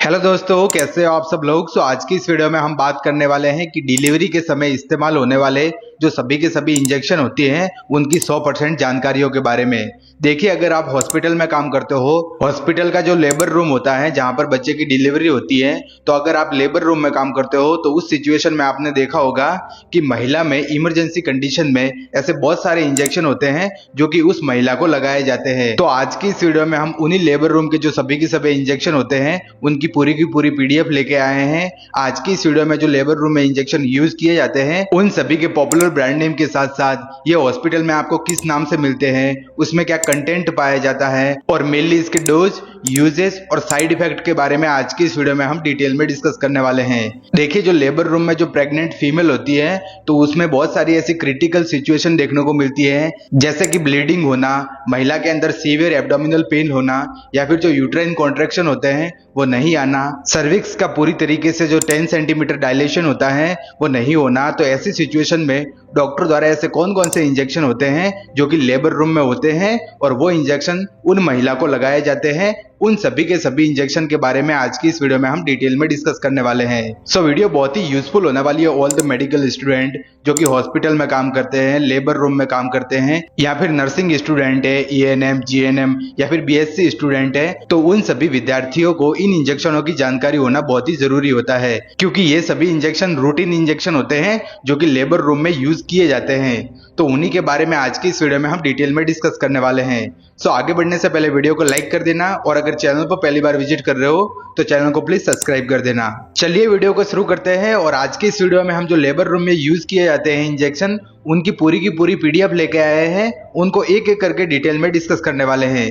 Hello दोस्तों, कैसे हो आप सब लोग। आज की इस वीडियो में हम बात करने वाले हैं कि डिलीवरी के समय इस्तेमाल होने वाले जो सभी के सभी इंजेक्शन होती हैं उनकी 100% जानकारियों के बारे में। देखिए, अगर आप हॉस्पिटल में काम करते हो, हॉस्पिटल का जो लेबर रूम होता है जहां पर बच्चे की डिलीवरी होती है, तो अगर आप लेबर रूम में काम करते हो तो उस सिचुएशन में आपने देखा होगा कि महिला में इमरजेंसी कंडीशन में ऐसे बहुत सारे इंजेक्शन होते हैं जो कि उस महिला को लगाए जाते हैं। तो आज की इस वीडियो में हम उन्हीं लेबर रूम के जो सभी के सभी इंजेक्शन होते हैं उनकी पूरी की पूरी पीडीएफ लेके आए हैं। आज की इस वीडियो में जो लेबर रूम में इंजेक्शन यूज किए जाते हैं उन सभी के पॉपुलर ब्रांड नेम के साथ साथ ये हॉस्पिटल में आपको किस नाम से मिलते हैं, उसमें क्या कंटेंट पाया जाता है और मेनली इसके डोज, यूजेस और साइड इफेक्ट के बारे में आज की इस वीडियो में हम डिटेल में डिस्कस करने वाले हैं। देखिए, जो लेबर रूम में जो प्रेग्नेंट फीमेल होती है तो उसमें बहुत सारी ऐसी क्रिटिकल सिचुएशन देखने को मिलती है, जैसे कि ब्लीडिंग होना, महिला के अंदर सीवियर एब्डोमिनल पेन होना, या फिर जो यूट्राइन कॉन्ट्रैक्शन होते हैं वो नहीं आना, सर्विक्स का पूरी तरीके से जो 10 सेंटीमीटर डायलेशन होता है वो नहीं होना। तो ऐसी सिचुएशन में डॉक्टर द्वारा ऐसे कौन कौन से इंजेक्शन होते हैं जो कि लेबर रूम में होते हैं और वो इंजेक्शन उन महिला को लगाए जाते हैं, उन सभी के सभी इंजेक्शन के बारे में आज की इस वीडियो में हम डिटेल में डिस्कस करने वाले हैं। वीडियो बहुत ही यूजफुल होने वाली है ऑल द मेडिकल स्टूडेंट जो कि हॉस्पिटल में काम करते हैं, लेबर रूम में काम करते हैं, या फिर नर्सिंग स्टूडेंट है, ENM, GNM या फिर BSc स्टूडेंट है। तो उन सभी विद्यार्थियों को इन इंजेक्शनों की जानकारी होना बहुत ही जरूरी होता है, क्योंकि ये सभी इंजेक्शन रूटीन इंजेक्शन होते हैं जो कि लेबर रूम में यूज किए जाते हैं। तो उन्हीं के बारे में आज की इस वीडियो में हम डिटेल में डिस्कस करने वाले हैं। आगे बढ़ने से पहले वीडियो को लाइक कर देना और अगर चैनल पर पहली बार विजिट कर रहे हो तो चैनल को प्लीज सब्सक्राइब कर देना। चलिए वीडियो को शुरू करते हैं और आज की इस वीडियो में हम जो लेबर रूम में यूज किए जाते हैं इंजेक्शन उनकी पूरी की पूरी पीडीएफ लेके आए हैं, उनको एक एक करके डिटेल में डिस्कस करने वाले हैं।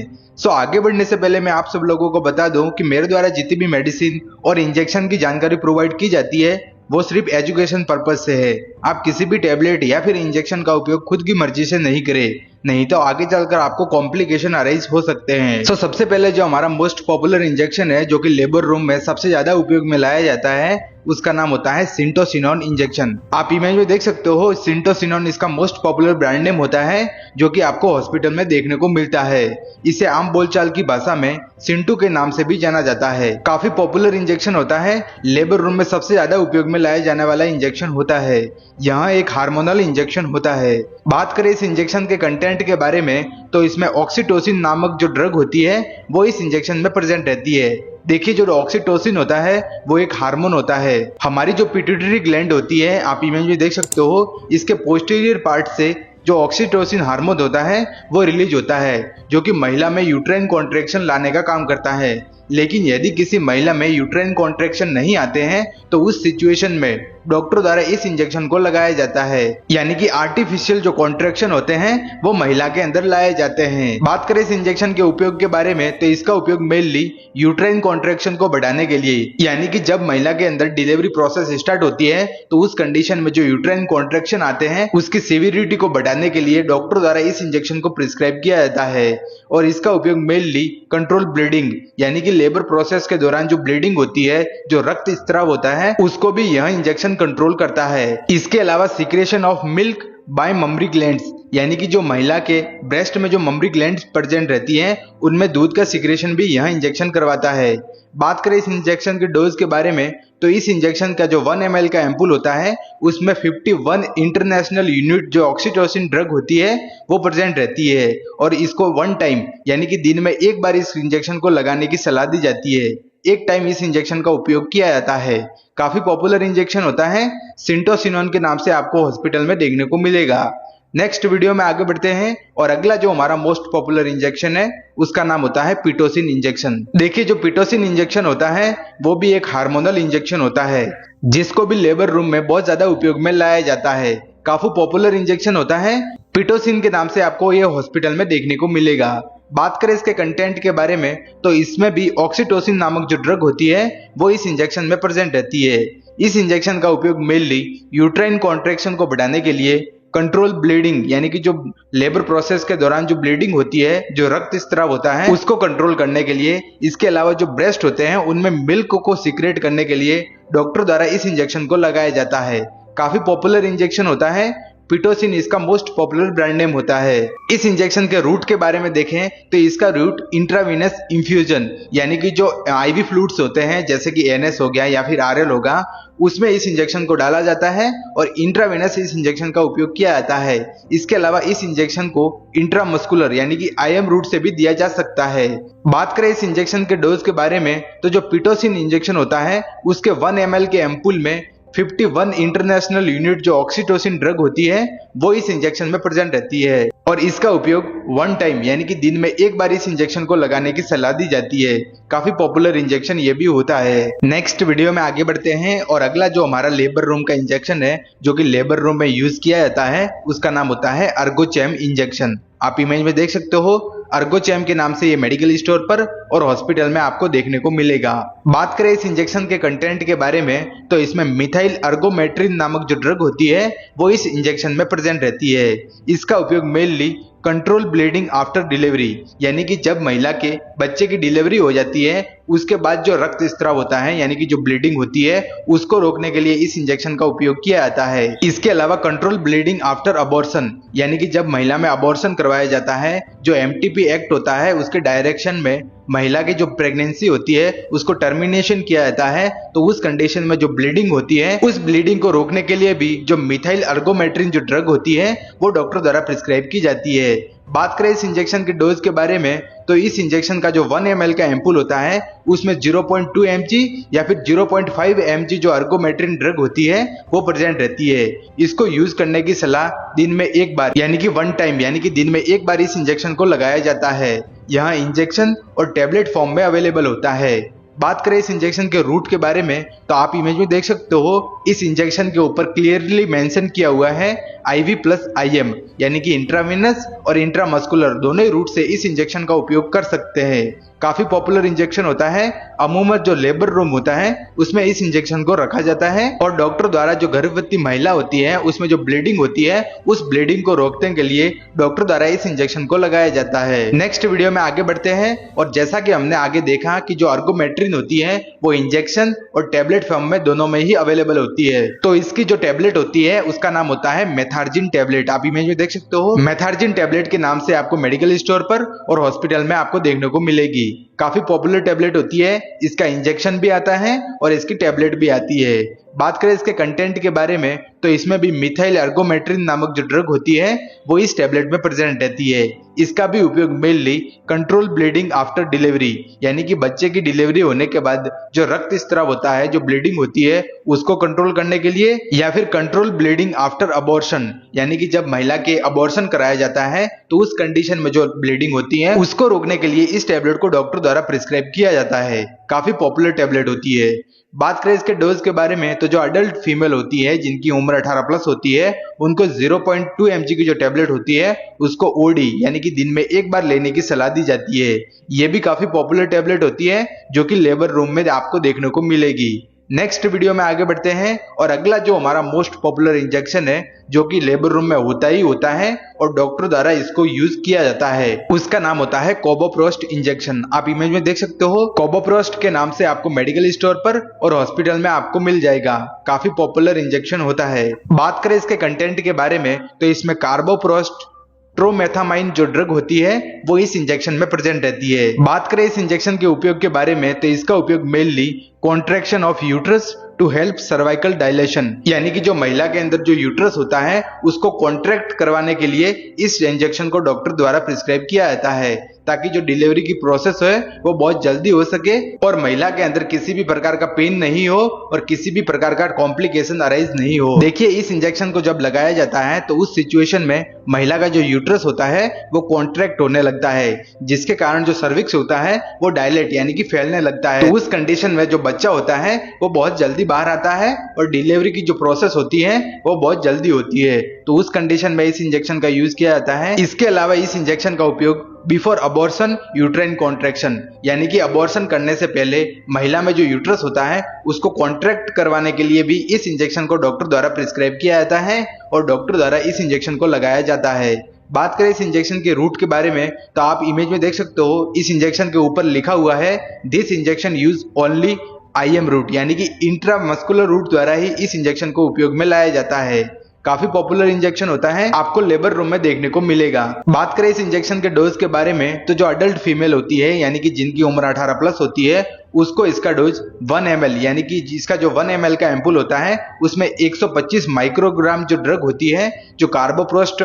आगे बढ़ने से पहले मैं आप सब लोगों को बता दूं कि मेरे द्वारा जितनी भी मेडिसिन और इंजेक्शन की जानकारी प्रोवाइड की जाती है वो सिर्फ एजुकेशन पर्पज से है। आप किसी भी टेबलेट या फिर इंजेक्शन का उपयोग खुद की मर्जी से नहीं करें, नहीं तो आगे चलकर आपको कॉम्प्लिकेशन अराइज हो सकते हैं। सबसे पहले जो हमारा मोस्ट पॉपुलर इंजेक्शन है जो कि लेबर रूम में सबसे ज्यादा उपयोग में लाया जाता है उसका नाम होता है सिंटोसिनोन इंजेक्शन। आप इमेज में देख सकते हो, सिंटोसिनोन इसका मोस्ट पॉपुलर ब्रांड नेम होता है जो कि आपको हॉस्पिटल में देखने को मिलता है। इसे आम बोलचाल की भाषा में सिंटू के नाम से भी जाना जाता है। काफी पॉपुलर इंजेक्शन होता है, लेबर रूम में सबसे ज्यादा उपयोग में लाया जाने वाला इंजेक्शन होता है। यहाँ एक हार्मोनल इंजेक्शन होता है। बात करें इस इंजेक्शन के कंटेंट के बारे में तो इसमें ऑक्सीटोसिन नामक जो ड्रग होती है वो इस इंजेक्शन में प्रेजेंट रहती है। देखिए, जो ऑक्सीटोसिन होता है वो एक हार्मोन होता है। हमारी जो पिट्यूटरी ग्लैंड होती है, आप इमेज में देख सकते हो, इसके पोस्टीरियर पार्ट से जो ऑक्सीटोसिन हार्मोन होता है वो रिलीज होता है जो कि महिला में यूट्राइन कॉन्ट्रैक्शन लाने का काम करता है। लेकिन यदि किसी महिला में यूट्राइन कॉन्ट्रैक्शन नहीं आते हैं तो उस सिचुएशन में डॉक्टर द्वारा इस इंजेक्शन को लगाया जाता है, यानी कि आर्टिफिशियल जो कॉन्ट्रैक्शन होते हैं वो महिला के अंदर लाए जाते हैं। बात करें इस इंजेक्शन के उपयोग के बारे में तो इसका उपयोग मेनली यूट्राइन कॉन्ट्रैक्शन को बढ़ाने के लिए, यानी कि जब महिला के अंदर डिलीवरी प्रोसेस स्टार्ट होती है तो उस कंडीशन में जो यूट्राइन कॉन्ट्रैक्शन आते हैं उसकी सीवियरिटी को बढ़ाने के लिए डॉक्टर द्वारा इस इंजेक्शन को प्रिस्क्राइब किया जाता है। और इसका उपयोग मेनली कंट्रोल ब्लीडिंग, यानी कि लेबर प्रोसेस के दौरान जो ब्लीडिंग होती है, जो रक्त स्त्राव होता है, उसको भी यह इंजेक्शन कंट्रोल करता है। इसके अलावा secretion of milk bye mammary glands, यानी कि जो महिला के ब्रेस्ट में जो ममरी ग्लैंड्स प्रेजेंट रहती हैं उनमें दूध का सीक्रेशन भी यह इंजेक्शन करवाता है। बात करें इस इंजेक्शन के डोज के बारे में तो इस इंजेक्शन का जो 1 ml का एम्पूल होता है उसमें 51 इंटरनेशनल यूनिट जो ऑक्सीटोसिन ड्रग होती है वो प्रेजेंट रहती है और इसको 1 टाइम, यानी कि दिन में एक बार इस इंजेक्शन को लगाने की सलाह दी जाती है। एक टाइम इस इंजेक्शन का उपयोग किया जाता है। काफी पॉपुलर इंजेक्शन होता है, सिंटोसिनोन के नाम से आपको हॉस्पिटल में देखने को मिलेगा। नेक्स्ट वीडियो में आगे बढ़ते हैं और अगला जो हमारा मोस्ट पॉपुलर इंजेक्शन है उसका नाम होता है पिटोसिन इंजेक्शन। देखिए, जो पिटोसिन इंजेक्शन होता है वो भी एक हार्मोनल इंजेक्शन होता है जिसको भी लेबर रूम में बहुत ज्यादा उपयोग में लाया जाता है। काफी पॉपुलर इंजेक्शन होता है, पिटोसिन के नाम से आपको ये हॉस्पिटल में देखने को मिलेगा। बात करें इसके कंटेंट के बारे में तो इसमें भी ऑक्सीटोसिन नामक जो ड्रग होती है वो इस इंजेक्शन में प्रेजेंट रहती है। इस इंजेक्शन का उपयोग मेनली यूट्राइन कॉन्ट्रैक्शन को बढ़ाने के लिए, कंट्रोल ब्लीडिंग, यानी कि जो लेबर प्रोसेस के दौरान जो ब्लीडिंग होती है, जो रक्त स्त्राव होता है, उसको कंट्रोल करने के लिए, इसके अलावा जो ब्रेस्ट होते हैं उनमें मिल्क को सीक्रेट करने के लिए डॉक्टर द्वारा इस इंजेक्शन को लगाया जाता है। काफी पॉपुलर इंजेक्शन होता है, पिटोसिन इसका मोस्ट पॉपुलर ब्रांड नेम होता है। इस इंजेक्शन के रूट के बारे में देखें तो इसका रूट इंट्रावीनस इंफ्यूजन यानी कि जो आईवी फ्लूइड्स होते हैं जैसे कि एनएस हो गया या फिर आरएल होगा, उसमें इस इंजेक्शन को डाला जाता है और इंट्रावेनस इस इंजेक्शन का उपयोग किया जाता है। इसके अलावा इस इंजेक्शन को इंट्रामस्कुलर यानी कि आईएम रूट से भी दिया जा सकता है। बात करें इस इंजेक्शन के डोज के बारे में तो जो पिटोसिन इंजेक्शन होता है उसके 1 ml के एम्पुल में 51 इंटरनेशनल यूनिट जो ऑक्सीटोसिन ड्रग होती है वो इस इंजेक्शन में प्रेजेंट रहती है और इसका उपयोग 1 टाइम यानी कि दिन में एक बार इस इंजेक्शन को लगाने की सलाह दी जाती है। काफी पॉपुलर इंजेक्शन ये भी होता है। नेक्स्ट वीडियो में आगे बढ़ते हैं और अगला जो हमारा लेबर रूम का इंजेक्शन है जो कि लेबर रूम में यूज किया जाता है उसका नाम होता है अर्गोचैम इंजेक्शन। आप इमेज में देख सकते हो अर्गोचैम के नाम से ये मेडिकल स्टोर पर और हॉस्पिटल में आपको देखने को मिलेगा। बात करें इस इंजेक्शन के कंटेंट के बारे में तो इसमें मिथाइल अर्गोमेट्रिन नामक जो ड्रग होती है वो इस इंजेक्शन में प्रेजेंट रहती है। इसका उपयोग mainly control bleeding after delivery यानी कि जब महिला के बच्चे की डिलीवरी हो जाती है उसके बाद जो रक्त स्त्राव होता है यानी कि जो ब्लीडिंग होती है उसको रोकने के लिए इस इंजेक्शन का उपयोग किया जाता है। इसके अलावा कंट्रोल ब्लीडिंग आफ्टर अबॉर्शन यानी कि जब महिला में अबॉर्शन करवाया जाता है, जो एमटीपी एक्ट होता है उसके डायरेक्शन में महिला की जो प्रेगनेंसी होती है उसको टर्मिनेशन किया जाता है, तो उस कंडीशन में जो ब्लीडिंग होती है उस ब्लीडिंग को रोकने के लिए भी जो मिथाइल अर्गोमेट्रिन जो ड्रग होती है वो डॉक्टर द्वारा प्रिस्क्राइब की जाती है। बात करें इस इंजेक्शन के डोज के बारे में तो इस इंजेक्शन का जो 1 ml का एम्पुल होता है उसमें 0.2 mg या फिर 0.5 mg जो अर्गोमेट्रिन ड्रग होती है वो प्रेजेंट रहती है। इसको यूज करने की सलाह दिन में एक बार यानी कि 1 टाइम यानी कि दिन में एक बार इस इंजेक्शन को लगाया जाता है। यहाँ इंजेक्शन और टेबलेट फॉर्म में अवेलेबल होता है। बात करें इस इंजेक्शन के रूट के बारे में तो आप इमेज में देख सकते हो इस इंजेक्शन के ऊपर क्लियरली मेंशन किया हुआ है IV प्लस IM यानी कि इंट्रावेनस और इंट्रामस्कुलर दोनों ही रूट से इस इंजेक्शन का उपयोग कर सकते हैं। काफी पॉपुलर इंजेक्शन होता है। अमूमन जो लेबर रूम होता है उसमें इस इंजेक्शन को रखा जाता है और डॉक्टर द्वारा जो गर्भवती महिला होती है उसमें जो ब्लीडिंग होती है उस ब्लीडिंग को रोकने के लिए डॉक्टर द्वारा इस इंजेक्शन को लगाया जाता है। नेक्स्ट वीडियो में आगे बढ़ते हैं और जैसा कि हमने आगे देखा कि जो अर्गोमेट्रिन होती है वो इंजेक्शन और टेबलेट फॉर्म में दोनों में ही अवेलेबल होती है। तो इसकी जो टेबलेट होती है उसका नाम होता है मेथार्जिन टेबलेट। आप इमेज में देख सकते हो मेथार्जिन टेबलेट के नाम से आपको मेडिकल स्टोर पर और हॉस्पिटल में आपको देखने को मिलेगी। काफी पॉपुलर टेबलेट होती है। इसका इंजेक्शन भी आता है और इसकी टेबलेट भी आती है। बात करें इसके कंटेंट के बारे में तो इसमें भी मिथाइल अर्गोमेट्रिन नामक जो ड्रग होती है वो इस टेबलेट में प्रेजेंट रहती है। इसका भी उपयोग mainly control bleeding after delivery यानी कि बच्चे की डिलीवरी होने के बाद जो रक्त स्त्राव होता है, जो ब्लीडिंग होती है उसको कंट्रोल करने के लिए, या फिर कंट्रोल ब्लीडिंग आफ्टर अबॉर्शन यानी कि जब महिला के अबॉर्शन कराया जाता है तो उस कंडीशन में जो ब्लीडिंग होती है उसको रोकने के लिए इस टेबलेट को डॉक्टर द्वारा प्रिस्क्राइब किया जाता है। काफी पॉपुलर टेबलेट होती है। बात करें इसके डोज के बारे में तो जो अडल्ट फीमेल होती है जिनकी उम्र 18 प्लस होती है उनको 0.2 mg की जो टेबलेट होती है उसको ओडी यानी कि दिन में एक बार लेने की सलाह दी जाती है। ये भी काफी पॉपुलर टेबलेट होती है जो कि लेबर रूम में आपको देखने को मिलेगी। नेक्स्ट वीडियो में आगे बढ़ते हैं और अगला जो हमारा मोस्ट पॉपुलर इंजेक्शन है जो कि लेबर रूम में होता ही होता है और डॉक्टर द्वारा इसको यूज किया जाता है उसका नाम होता है कोबोप्रोस्ट इंजेक्शन। आप इमेज में देख सकते हो कोबोप्रोस्ट के नाम से आपको मेडिकल स्टोर पर और हॉस्पिटल में आपको मिल जाएगा। काफी पॉपुलर इंजेक्शन होता है। बात करें इसके कंटेंट के बारे में तो इसमें कार्बोप्रोस्ट ट्रोमेथामाइन जो ड्रग होती है वो इस इंजेक्शन में प्रेजेंट रहती है। बात करें इस इंजेक्शन के उपयोग के बारे में तो इसका उपयोग mainly contraction of uterus to help cervical dilation यानी कि जो महिला के अंदर जो यूट्रस होता है उसको कॉन्ट्रैक्ट करवाने के लिए इस इंजेक्शन को डॉक्टर द्वारा प्रिस्क्राइब किया जाता है ताकि जो डिलीवरी की प्रोसेस है वो बहुत जल्दी हो सके और महिला के अंदर किसी भी प्रकार का पेन नहीं हो और किसी भी प्रकार का कॉम्प्लिकेशन अराइज नहीं हो। देखिए इस इंजेक्शन को जब लगाया जाता है तो उस सिचुएशन में महिला का जो यूट्रस होता है वो कॉन्ट्रैक्ट होने लगता है जिसके कारण जो सर्विक्स होता है वो डायलेट यानी कि फैलने लगता है। तो उस कंडीशन में जो बच्चा होता है वो बहुत जल्दी बाहर आता है और डिलीवरी की जो प्रोसेस होती है वो बहुत जल्दी होती है। तो उस कंडीशन में इस इंजेक्शन का यूज किया जाता है। इसके अलावा इस इंजेक्शन का उपयोग बिफोर अबॉर्शन यूट्राइन कॉन्ट्रैक्शन यानी कि अबॉर्शन करने से पहले महिला में जो यूट्रस होता है उसको कॉन्ट्रैक्ट करवाने के लिए भी इस इंजेक्शन को डॉक्टर द्वारा प्रिस्क्राइब किया जाता है और डॉक्टर द्वारा इस इंजेक्शन को लगाया जाता है। बात करें इस इंजेक्शन के रूट के बारे में तो आप इमेज में देख सकते हो इस इंजेक्शन के ऊपर लिखा हुआ है this injection use only IM route यानी कि इंट्रामस्कुलर रूट द्वारा ही इस इंजेक्शन को उपयोग में लाया जाता है। काफी पॉपुलर इंजेक्शन होता है, आपको लेबर रूम में देखने को मिलेगा। बात करें इस इंजेक्शन के डोज के बारे में तो जो अडल्ट फीमेल होती है यानी कि जिनकी उम्र 18 प्लस होती है उसको इसका डोज 1 ml यानी कि जिसका जो 1 ml का एम्पुल होता है उसमें 125 माइक्रोग्राम जो ड्रग होती है, जो कार्बोप्रोस्ट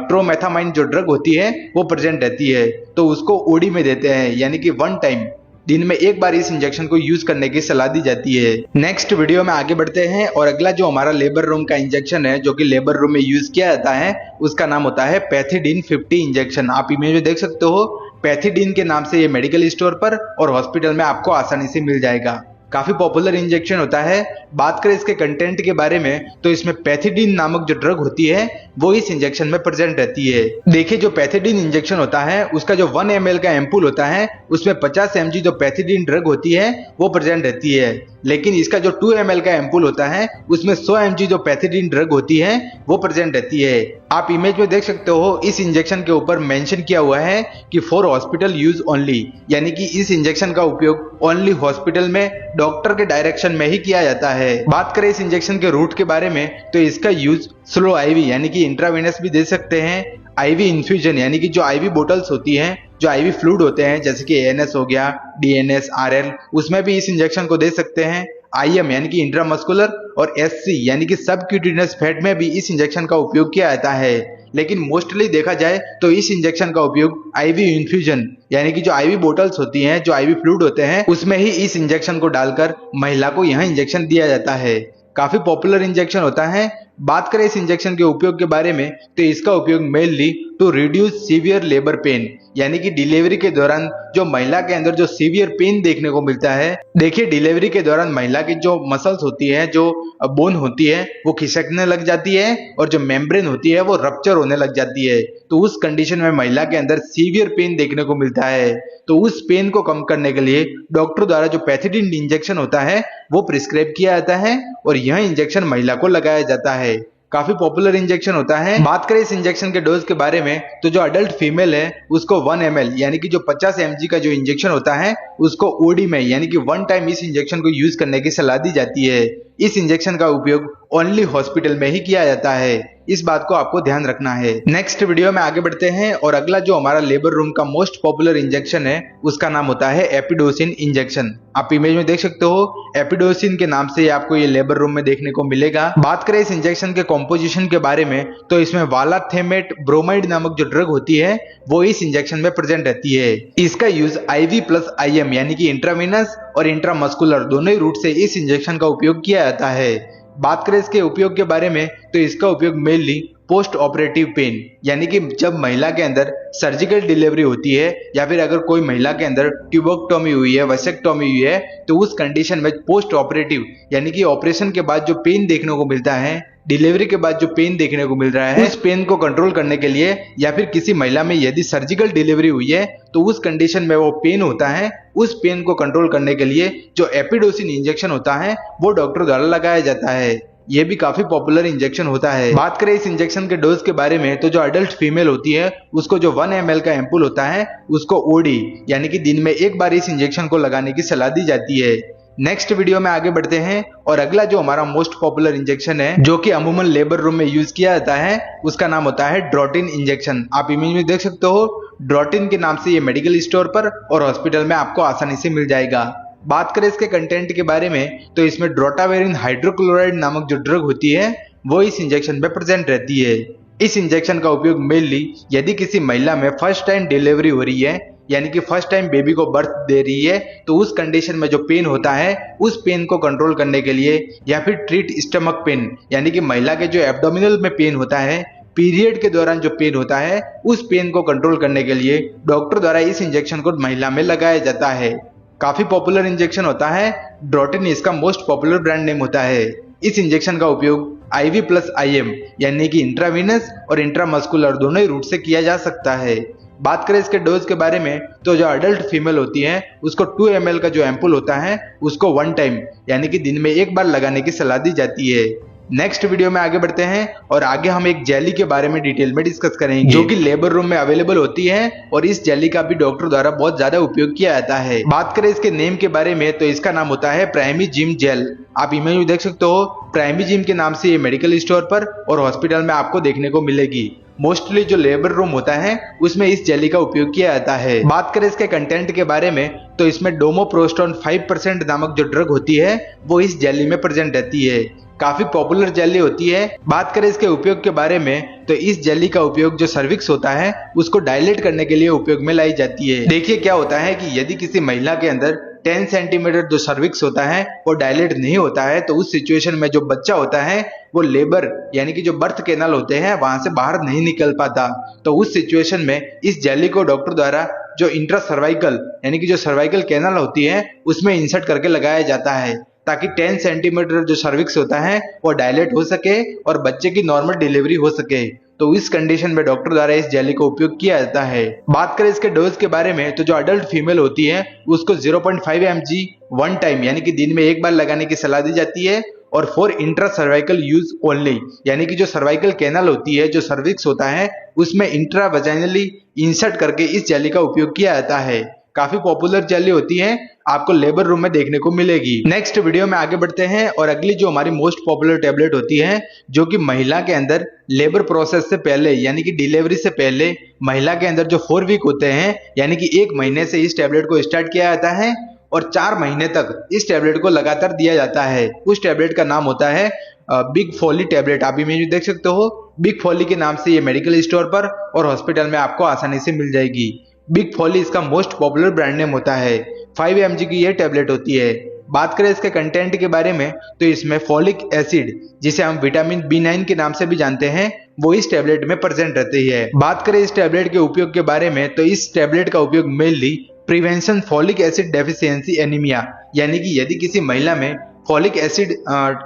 ट्रोमेथामाइन जो ड्रग होती है वो प्रेजेंट रहती है, तो उसको ओडी में देते हैं यानी कि 1 टाइम दिन में एक बार इस इंजेक्शन को यूज करने की सलाह दी जाती है। नेक्स्ट वीडियो में आगे बढ़ते हैं और अगला जो हमारा लेबर रूम का इंजेक्शन है जो कि लेबर रूम में यूज किया जाता है उसका नाम होता है पैथिडीन 50 इंजेक्शन। आप इमेज में देख सकते हो, पैथिडीन के नाम से ये मेडिकल स्टोर पर और हॉस्पिटल में आपको आसानी से मिल जाएगा। काफी पॉपुलर इंजेक्शन होता है। बात करें इसके कंटेंट के बारे में तो इसमें पैथिडीन नामक जो ड्रग होती है वो इस इंजेक्शन में प्रेजेंट रहती है। देखिए जो पैथिडीन इंजेक्शन होता है उसका जो 1 ml का एम्पुल होता है उसमें 50 mg जो पैथिडीन ड्रग होती है वो प्रेजेंट रहती है, लेकिन इसका जो 2 ml का एम्पुल होता है उसमें 100 mg जो पैथिडीन ड्रग होती है वो प्रेजेंट रहती है। आप इमेज में देख सकते हो, इस इंजेक्शन के ऊपर मेंशन किया हुआ है कि फॉर हॉस्पिटल यूज ओनली, यानी कि इस इंजेक्शन का उपयोग ओनली हॉस्पिटल में डॉक्टर के डायरेक्शन में ही किया जाता है। बात करें इस इंजेक्शन के रूट के बारे में तो इसका यूज स्लो आईवी यानी कि इंट्रावेनस भी दे सकते हैं, आईवी इन्फ्यूजन यानी कि जो आईवी बोटल्स होती हैं, जो आईवी फ्लूइड होते हैं जैसे कि एएनएस हो गया, डीएनएस, आरएल, उसमें भी इस इंजेक्शन को दे सकते हैं। आईएम यानी कि इंट्रामस्कुलर और एससी यानी कि सबक्यूटेनियस फैट में भी इस इंजेक्शन का उपयोग किया जाता है, लेकिन मोस्टली देखा जाए तो इस इंजेक्शन का उपयोग आईवी इन्फ्यूजन यानी कि जो आईवी बोटल्स होती हैं, जो आईवी फ्लूइड होते हैं उसमें ही इस इंजेक्शन को डालकर महिला को यह इंजेक्शन दिया जाता है। काफी पॉपुलर इंजेक्शन होता है। बात करें इस इंजेक्शन के उपयोग के बारे में तो इसका उपयोग mainly to reduce severe labour pain, यानी कि डिलीवरी के दौरान जो महिला के अंदर जो सीवियर पेन देखने को मिलता है। देखिए डिलीवरी के दौरान महिला की जो मसल्स होती है, जो बोन होती है वो खिसकने लग जाती है और जो मेम्ब्रेन होती है वो रप्चर होने लग जाती है, तो उस कंडीशन में महिला के अंदर सीवियर पेन देखने को मिलता है। तो उस पेन को कम करने के लिए डॉक्टर द्वारा जो पैथिडीन इंजेक्शन होता है वो प्रिस्क्राइब किया जाता है और यह इंजेक्शन महिला को लगाया जाता है। काफी पॉपुलर इंजेक्शन होता है। बात करें इस इंजेक्शन के डोज के बारे में तो जो अडल्ट फीमेल है उसको 1 ml यानी कि जो 50 mg का जो इंजेक्शन होता है उसको ओडी में यानी कि 1 टाइम इस इंजेक्शन को यूज करने की सलाह दी जाती है। इस इंजेक्शन का उपयोग ओनली हॉस्पिटल में ही किया जाता है, इस बात को आपको ध्यान रखना है। नेक्स्ट वीडियो में आगे बढ़ते हैं और अगला जो हमारा लेबर रूम का मोस्ट पॉपुलर इंजेक्शन है उसका नाम होता है एपिडोसिन इंजेक्शन। आप इमेज में देख सकते हो, एपिडोसिन के नाम से आपको ये लेबर रूम में देखने को मिलेगा। बात करें इस इंजेक्शन के कॉम्पोजिशन के बारे में तो इसमें वालाथेमेट ब्रोमाइड नामक जो ड्रग होती है वो इस इंजेक्शन में प्रेजेंट रहती है। इसका यूज आईवी प्लस आईएम यानी कि इंट्रावेनस और इंट्रामस्कुलर दोनों ही रूट से इस इंजेक्शन का उपयोग किया जाता है। बात करें इसके उपयोग के बारे में तो इसका उपयोग मेनली पोस्ट ऑपरेटिव पेन, यानी कि जब महिला के अंदर सर्जिकल डिलीवरी होती है या फिर अगर कोई महिला के अंदर ट्यूबोक्टोमी हुई है, वसेक्टोमी हुई है, तो उस कंडीशन में पोस्ट ऑपरेटिव यानी कि ऑपरेशन के बाद जो पेन देखने को मिलता है, डिलीवरी के बाद जो पेन देखने को मिल रहा है, उस पेन को कंट्रोल करने के लिए या फिर किसी महिला में यदि सर्जिकल डिलीवरी हुई है तो उस कंडीशन में वो पेन होता है, उस पेन को कंट्रोल करने के लिए जो एपिडोसिन इंजेक्शन होता है वो डॉक्टर द्वारा लगाया जाता है। ये भी काफी पॉपुलर इंजेक्शन होता है। बात करें इस इंजेक्शन के डोज के बारे में तो जो अडल्ट फीमेल होती है उसको जो 1 ml का एम्पुल होता है उसको ओडी यानी कि दिन में एक बार इस इंजेक्शन को लगाने की सलाह दी जाती है। नेक्स्ट वीडियो में आगे बढ़ते हैं और अगला जो हमारा मोस्ट पॉपुलर इंजेक्शन है जो कि अमूमन लेबर रूम में यूज किया जाता है उसका नाम होता है ड्रोटिन इंजेक्शन। आप इमेज में देख सकते हो, ड्रोटिन के नाम से ये मेडिकल स्टोर पर और हॉस्पिटल में आपको आसानी से मिल जाएगा। बात करें इसके कंटेंट के बारे में तो इसमें ड्रोटावेरिन हाइड्रोक्लोराइड नामक जो ड्रग होती है वो इस इंजेक्शन में प्रेजेंट रहती है। इस इंजेक्शन का उपयोग मेनली यदि किसी महिला में फर्स्ट टाइम डिलीवरी हो रही है यानी कि फर्स्ट टाइम बेबी को बर्थ दे रही है तो उस कंडीशन में जो पेन होता है उस पेन को कंट्रोल करने के लिए, या फिर ट्रीट स्टमक पेन यानी कि महिला के जो एब्डोमिनल में पेन होता है, पीरियड के दौरान जो पेन होता है उस पेन को कंट्रोल करने के लिए डॉक्टर द्वारा इस इंजेक्शन को महिला में लगाया जाता है। काफी पॉपुलर इंजेक्शन होता है। ड्रोटिन इसका मोस्ट पॉपुलर ब्रांड नेम होता है। इस इंजेक्शन का उपयोग आईवी प्लस आईएम यानी कि इंट्रावेनस और इंट्रामस्कुलर दोनों ही रूट से किया जा सकता है। बात करें इसके डोज के बारे में तो जो अडल्ट फीमेल होती है उसको 2 ml का जो एम्पुल होता है उसको 1 टाइम यानी कि दिन में एक बार लगाने की सलाह दी जाती है। नेक्स्ट वीडियो में आगे बढ़ते हैं और आगे हम एक जेली के बारे में डिटेल में डिस्कस करेंगे जो कि लेबर रूम में अवेलेबल होती है और इस जेली का भी डॉक्टर द्वारा बहुत ज्यादा उपयोग किया जाता है। बात करें इसके नेम के बारे में तो इसका नाम होता है प्राइमी जिम जेल। आप इमेज में देख सकते हो, प्राइमी जिम के नाम से ये मेडिकल स्टोर पर और हॉस्पिटल में आपको देखने को मिलेगी। मोस्टली जो लेबर रूम होता है उसमें इस जेली का उपयोग किया जाता है। बात करें इसके कंटेंट के बारे में तो इसमें डोमोप्रोस्टोन 5% नामक जो ड्रग होती है वो इस जेली में प्रेजेंट रहती है। काफी पॉपुलर जेली होती है। बात करें इसके उपयोग के बारे में तो इस जेली का उपयोग जो सर्विक्स होता है उसको डायलेट करने के लिए उपयोग में लाई जाती है। देखिए क्या होता है कि यदि किसी महिला के अंदर 10 सेंटीमीटर जो सर्विक्स होता है वो डायलेट नहीं होता है तो उस सिचुएशन में जो बच्चा होता है वो लेबर यानी कि जो बर्थ कैनाल होते हैं वहां से बाहर नहीं निकल पाता। तो उस सिचुएशन में इस जेली को डॉक्टर द्वारा जो इंट्रा सर्वाइकल यानी कि जो सर्वाइकल कैनाल होती है उसमें इंसर्ट करके लगाया जाता है ताकि 10 सेंटीमीटर जो सर्विक्स होता है वो डायलेट हो सके और बच्चे की नॉर्मल डिलीवरी हो सके। तो इस कंडीशन में डॉक्टर द्वारा इस जेली का उपयोग किया जाता है। बात करें इसके डोज के बारे में तो जो अडल्ट फीमेल होती है उसको 0.5 mg वन टाइम यानी कि दिन में एक बार लगाने की सलाह दी जाती है और for intra cervical use only यानी कि जो सर्वाइकल कैनाल होती है जो सर्विक्स होता है उसमें इंट्रा वजाइनली इंसर्ट करके इस जेली का उपयोग किया जाता है। काफी पॉपुलर जेली होती है, आपको लेबर रूम में देखने को मिलेगी। नेक्स्ट वीडियो में आगे बढ़ते हैं और अगली जो हमारी मोस्ट पॉपुलर टेबलेट होती है जो कि महिला के अंदर लेबर प्रोसेस से पहले यानी कि डिलीवरी से पहले महिला के अंदर जो 4 वीक होते हैं यानी कि 1 महीने से इस टेबलेट को स्टार्ट किया जाता है और 4 महीने तक इस टेबलेट को लगातार दिया जाता है। उस टेबलेट का नाम होता है बिग फॉली टेबलेट। आप इमेज में देख सकते हो, बिग फॉली के नाम से ये मेडिकल स्टोर पर और हॉस्पिटल में आपको आसानी से मिल जाएगी। बिग फॉली इसका मोस्ट पॉपुलर ब्रांड नेम होता है। 5 mg की ये टेबलेट होती है। बात करें इसके कंटेंट के बारे में तो इसमें फॉलिक एसिड जिसे हम विटामिन B9 के नाम से भी जानते हैं वो इस टेबलेट में प्रेजेंट रहती है। बात करें इस टेबलेट के उपयोग के बारे में तो इस टेबलेट का उपयोग mainly prevention folic acid deficiency anaemia यानी कि यदि किसी महिला में फॉलिक एसिड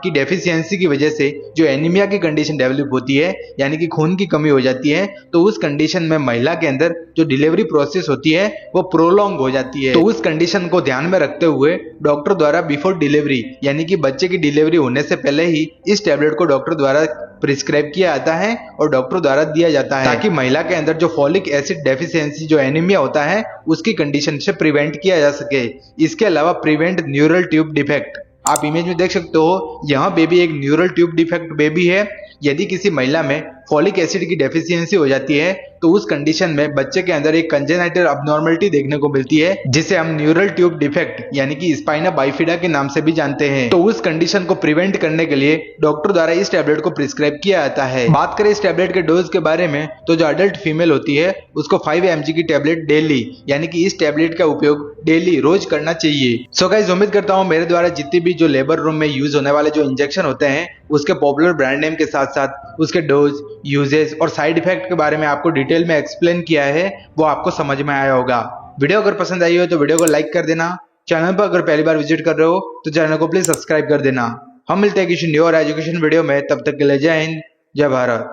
की डेफिशिएंसी की वजह से जो एनीमिया की कंडीशन डेवलप होती है यानी कि खून की कमी हो जाती है तो उस कंडीशन में महिला के अंदर जो डिलीवरी प्रोसेस होती है वो प्रोलॉन्ग हो जाती है। तो उस कंडीशन को ध्यान में रखते हुए डॉक्टर द्वारा बिफोर डिलीवरी यानी कि बच्चे की डिलीवरी होने से पहले ही इस टेबलेट को डॉक्टर द्वारा प्रिस्क्राइब किया जाता है और डॉक्टर द्वारा दिया जाता है ताकि महिला के अंदर जो फॉलिक एसिड डेफिशिएंसी जो एनीमिया होता है उसकी कंडीशन से प्रिवेंट किया जा सके। इसके अलावा प्रिवेंट न्यूरल ट्यूब डिफेक्ट। आप इमेज में देख सकते हो, यह बेबी एक न्यूरल ट्यूब डिफेक्ट बेबी है। यदि किसी महिला में फॉलिक एसिड की डेफिशिएंसी हो जाती है तो उस कंडीशन में बच्चे के अंदर एक कंजेनाइटल अबनॉर्मलिटी देखने को मिलती है जिसे हम न्यूरल ट्यूब डिफेक्ट यानी कि स्पाइना बाइफिडा के नाम से भी जानते हैं। तो उस कंडीशन को प्रिवेंट करने के लिए डॉक्टर द्वारा इस टेबलेट को प्रिस्क्राइब किया जाता है। बात करें इस टेबलेट के डोज के बारे में तो जो अडल्ट फीमेल होती है उसको 5 mg की टेबलेट डेली यानी कि इस टेबलेट का उपयोग डेली रोज करना चाहिए। सो गाइस, उम्मीद करता हूँ मेरे द्वारा जितनी भी जो लेबर रूम में यूज होने वाले जो इंजेक्शन होते हैं उसके पॉपुलर ब्रांड नेम के साथ साथ उसके डोज, यूजेस और साइड इफेक्ट के बारे में आपको डिटेल में एक्सप्लेन किया है वो आपको समझ में आया होगा। वीडियो अगर पसंद आई हो तो वीडियो को लाइक कर देना। चैनल पर अगर पहली बार विजिट कर रहे हो तो चैनल को प्लीज सब्सक्राइब कर देना। हम मिलते हैं किसी न्यू और एजुकेशन वीडियो में, तब तक के लिए जय हिंद, जय भारत।